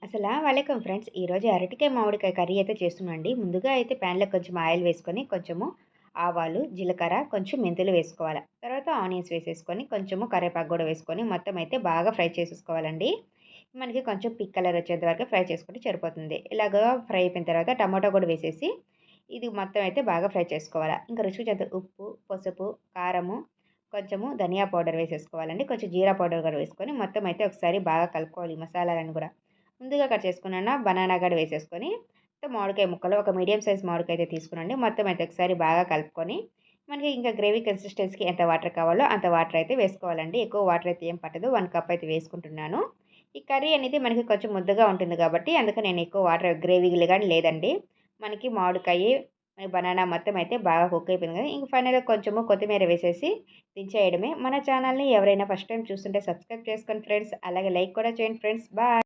అస్సలాముఅలైకుం friends. ఈరోజు అరటికాయ మామిడికాయ కర్రీ అయితే చేస్తున్నానండి. ముందుగా అయితే ప్యాన్‌లో కొంచెం ఆయిల్ వేసుకొని, కొంచెము ఆవాలు, జీలకర్ర, కొంచెం మెంతులు వేసుకోవాలి. తర్వాత ఆనియన్స్ వేసేసుకొని, కొంచెము కరివేపాకు కూడా వేసుకొని, మొత్తం అయితే బాగా ఫ్రై చేసేసుకోవాలండి. మనకి కొంచెం పిక్ కలర్ వచ్చేంత వరకు ఫ్రై చేసుకుంటే సరిపోతుంది. ఇలాగా ఫ్రై అయిపోయిన తర్వాత టమాటో కూడా వేసేసి, ఇది మొత్తం అయితే బాగా ఫ్రై చేసుకోవాలి. ఇంకా రుచికి తగ్గ ఉప్పు, పసుపు, కారము, కొంచెము ధనియా పౌడర్ వేసేసుకోవాలండి. కొంచెం జీరా పౌడర్ కూడా వేసుకొని, మొత్తం అయితే ఒకసారి బాగా కలుపుకోవాలి ఈ మసాలాలన్నీ కూడా. ముందుగా కట్ చేసుకున్న బనానా గడ్డ వేసేసుకొని మామిడికాయ ముక్కలు ఒక మీడియం సైజ్ మామిడికాయ అయితే తీసుకునండి. మొత్తం అయితే ఒకసారి బాగా కలుపుకొని మనకి ఇంకా గ్రేవీ కన్సిస్టెన్సీకి ఎంత వాటర్ కావాలో అంత వాటర్ అయితే వేసుకోవాలండి. ఎక్కువ వాటర్ అయితే ఏం పట్టదు. 1 కప్ అయితే వేసుకుంటున్నాను. ఈ కర్రీ అనేది మనకి కొంచెం ముద్దగా ఉంటుంది కాబట్టి అందుకే నేను ఎక్కువ వాటర్ గ్రేవీగా లేదండి. మనకి మామిడికాయ బనానా మొత్తం అయితే బాగా కుక్ అయిపోయింది కదా! ఇంక ఫైనల్‌గా కొంచెము కొత్తిమీర వేసేసి దించేయడమే. మన ఛానల్‌ని ఎవరైనా ఫస్ట్ టైమ్ చూస్తుంటే సబ్స్క్రైబ్ చేసుకోండి ఫ్రెండ్స్. అలాగే లైక్ కూడా చేయండి ఫ్రెండ్స్. బాయ్.